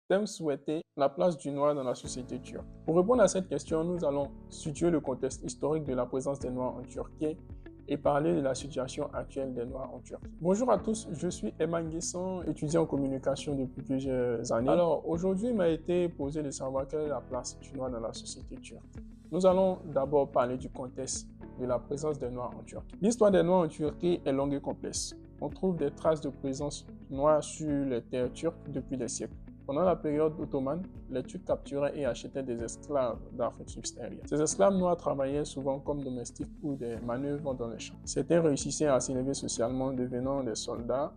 thème souhaité, la place du noir dans la société turque. Pour répondre à cette question, nous allons situer le contexte historique de la présence des noirs en Turquie et parler de la situation actuelle des noirs en Turquie. Bonjour à tous, je suis Eman Guesson, étudiant en communication depuis plusieurs années. Alors aujourd'hui, il m'a été posé de savoir quelle est la place du noir dans la société turque. Nous allons d'abord parler du contexte de la présence des noirs en Turquie. L'histoire des noirs en Turquie est longue et complexe. On trouve des traces de présence noire sur les terres turques depuis des siècles. Pendant la période ottomane, les Turcs capturaient et achetaient des esclaves d'Afrique subsaharienne. Ces esclaves noirs travaillaient souvent comme domestiques ou des manœuvres dans les champs. Certains réussissaient à s'élever socialement, devenant des soldats,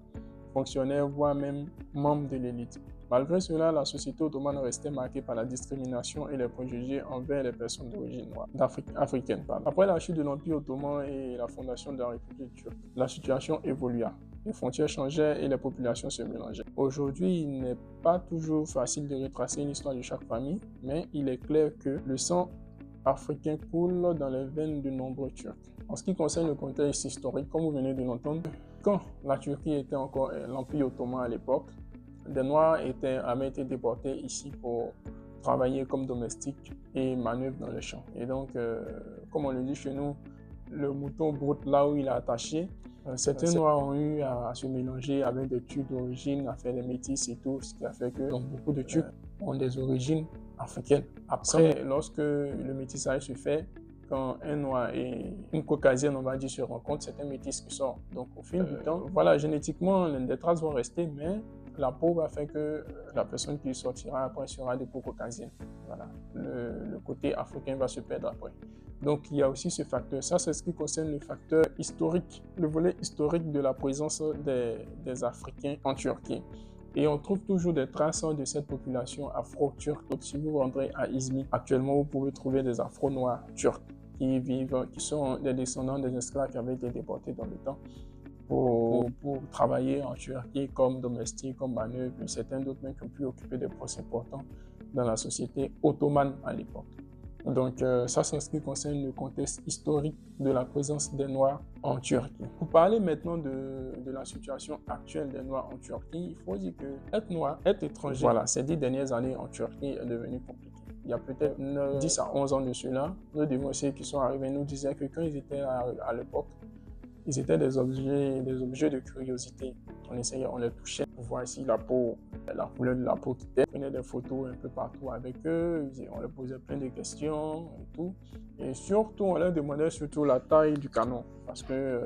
fonctionnaires, voire même membres de l'élite. Malgré cela, la société ottomane restait marquée par la discrimination et les préjugés envers les personnes d'origine noire, africaine. Après la chute de l'Empire ottoman et la fondation de la République turque, la situation évolua. Les frontières changeaient et les populations se mélangeaient. Aujourd'hui, il n'est pas toujours facile de retracer l'histoire de chaque famille, mais il est clair que le sang africain coule dans les veines de nombreux Turcs. En ce qui concerne le contexte historique, comme vous venez de l'entendre, quand la Turquie était encore l'Empire ottoman à l'époque, des Noirs avaient été déportés ici pour travailler comme domestiques et manœuvres dans les champs. Et donc, comme on le dit chez nous, le mouton broute là où il est attaché. Certains Noirs ont eu à se mélanger avec des Turcs d'origine, à faire des métis et tout, ce qui a fait que donc, beaucoup de Turcs ont des origines africaines. Après, lorsque le métissage se fait, quand un Noir et une Caucasienne, on va dire, se rencontrent, c'est un métis qui sort. Donc, au fil du temps, voilà, génétiquement, des traces vont rester, mais la peau va faire que la personne qui sortira après sera de peau caucasienne. Voilà. Le côté africain va se perdre après. Donc, il y a aussi ce facteur. Ça, c'est ce qui concerne le facteur historique, le volet historique de la présence des Africains en Turquie. Et on trouve toujours des traces de cette population afro-turque. Si vous rentrez à Izmir, actuellement, vous pouvez trouver des afro-noirs turcs qui sont des descendants des esclaves qui avaient été déportés dans le temps pour travailler en Turquie comme domestiques, comme manœuvres, certains d'autres même qui ont pu occuper des postes importants dans la société ottomane à l'époque. Donc ça, c'est ce qui concerne le contexte historique de la présence des Noirs en Turquie. Pour parler maintenant de la situation actuelle des Noirs en Turquie, il faut dire que être noir, être étranger, voilà, ces 10 dernières années en Turquie est devenu compliqué. Il y a peut-être 10 à 11 ans de cela, nos dénonciers qui sont arrivés nous disaient que quand ils étaient à l'époque, ils étaient des objets de curiosité. On les touchait pour voir si la couleur de la peau quittait. On prenait des photos un peu partout avec eux, on leur posait plein de questions et tout. Et surtout, on leur demandait surtout la taille du canon. Parce que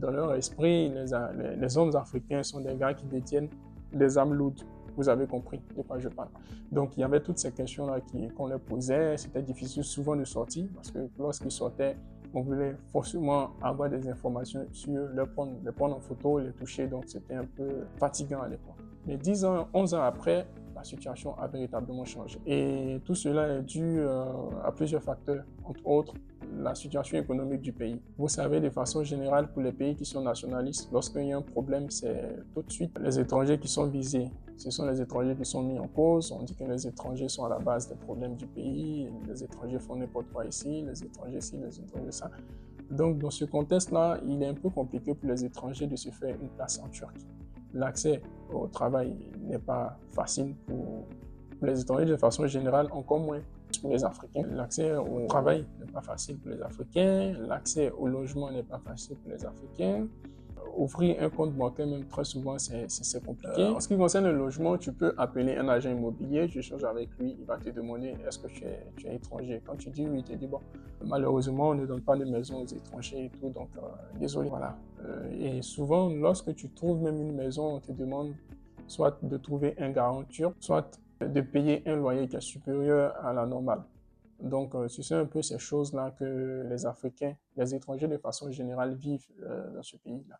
dans leur esprit, les hommes africains sont des gars qui détiennent des armes lourdes. Vous avez compris de quoi je parle. Donc, il y avait toutes ces questions-là qu'on leur posait. C'était difficile souvent de sortir parce que lorsqu'ils sortaient, on voulait forcément avoir des informations sur eux, les prendre en photo, les toucher. Donc, c'était un peu fatigant à l'époque. Mais 10 ans, 11 ans après, la situation a véritablement changé. Et tout cela est dû à plusieurs facteurs, entre autres la situation économique du pays. Vous savez, de façon générale, pour les pays qui sont nationalistes, lorsqu'il y a un problème, c'est tout de suite les étrangers qui sont visés. Ce sont les étrangers qui sont mis en cause. On dit que les étrangers sont à la base des problèmes du pays. Les étrangers font n'importe quoi ici, les étrangers ci, les étrangers ça. Donc, dans ce contexte-là, il est un peu compliqué pour les étrangers de se faire une place en Turquie. L'accès au travail n'est pas facile pour les étrangers de façon générale, encore moins pour les Africains. L'accès au travail n'est pas facile pour les Africains, l'accès au logement n'est pas facile pour les Africains. Ouvrir un compte bancaire, même très souvent, c'est compliqué. En ce qui concerne le logement, tu peux appeler un agent immobilier, tu échanges avec lui, il va te demander est-ce que tu es étranger. Quand tu dis oui, il te dit bon, malheureusement, on ne donne pas de maison aux étrangers et tout, donc désolé. Voilà. Et souvent, lorsque tu trouves même une maison, on te demande soit de trouver un garant turc, soit de payer un loyer qui est supérieur à la normale. Donc, ce sont un peu ces choses-là que les Africains, les étrangers de façon générale vivent dans ce pays-là.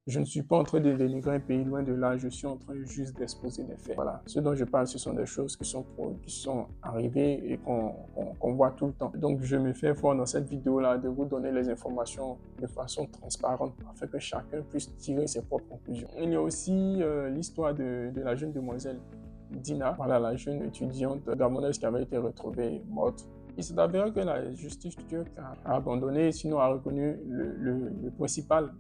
Je ne suis pas en train de dénigrer un pays, loin de là, je suis en train juste d'exposer des faits. Voilà, ce dont je parle, ce sont des choses qui sont arrivées et qu'on voit tout le temps. Donc, je me fais fort dans cette vidéo-là de vous donner les informations de façon transparente afin que chacun puisse tirer ses propres conclusions. Il y a aussi l'histoire de la jeune demoiselle Dina, voilà, la jeune étudiante gabonaise qui avait été retrouvée morte Il s'est avéré que la justice turque a abandonné, sinon a reconnu le principal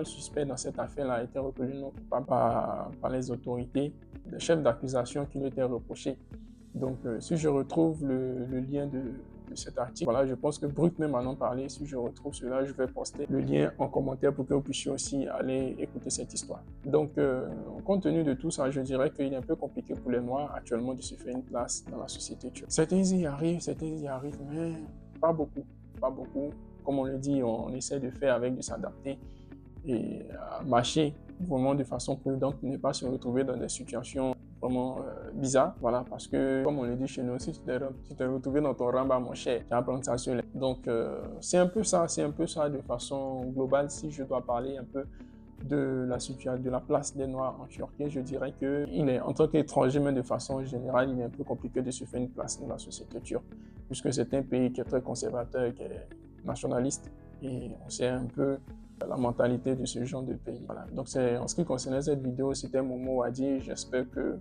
suspect dans cette affaire-là a été reconnu non coupable par les autorités, les chefs d'accusation qui lui étaient reprochés. Donc, si je retrouve le lien de cet article, voilà, je pense que Brut même en parlé. Si je retrouve cela, je vais poster le lien en commentaire pour que vous puissiez aussi aller écouter cette histoire. Donc, compte tenu de tout ça, je dirais qu'il est un peu compliqué pour les Noirs actuellement de se faire une place dans la société turque. Certains y arrivent, mais pas beaucoup. Pas beaucoup. Comme on le dit, on essaie de faire avec, de s'adapter et marcher vraiment de façon prudente pour ne pas se retrouver dans des situations vraiment bizarre, voilà, parce que comme on le dit chez nous, si tu t'es retrouvé dans ton ramba, mon cher, tu vas prendre ça sur les... Donc c'est un peu ça de façon globale. Si je dois parler un peu de la situation, de la place des Noirs en Turquie, je dirais que il est, en tant qu'étranger, mais de façon générale, il est un peu compliqué de se faire une place dans la société turque, puisque c'est un pays qui est très conservateur, qui est nationaliste, et on sait un peu la mentalité de ce genre de pays. Voilà. Donc en ce qui concernait cette vidéo, c'était mon mot à dire. J'espère que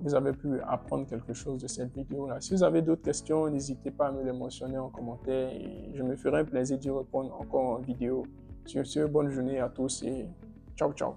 vous avez pu apprendre quelque chose de cette vidéo-là. Si vous avez d'autres questions, n'hésitez pas à me les mentionner en commentaire et je me ferai un plaisir d'y répondre encore en vidéo. Sur ce, bonne journée à tous et ciao ciao.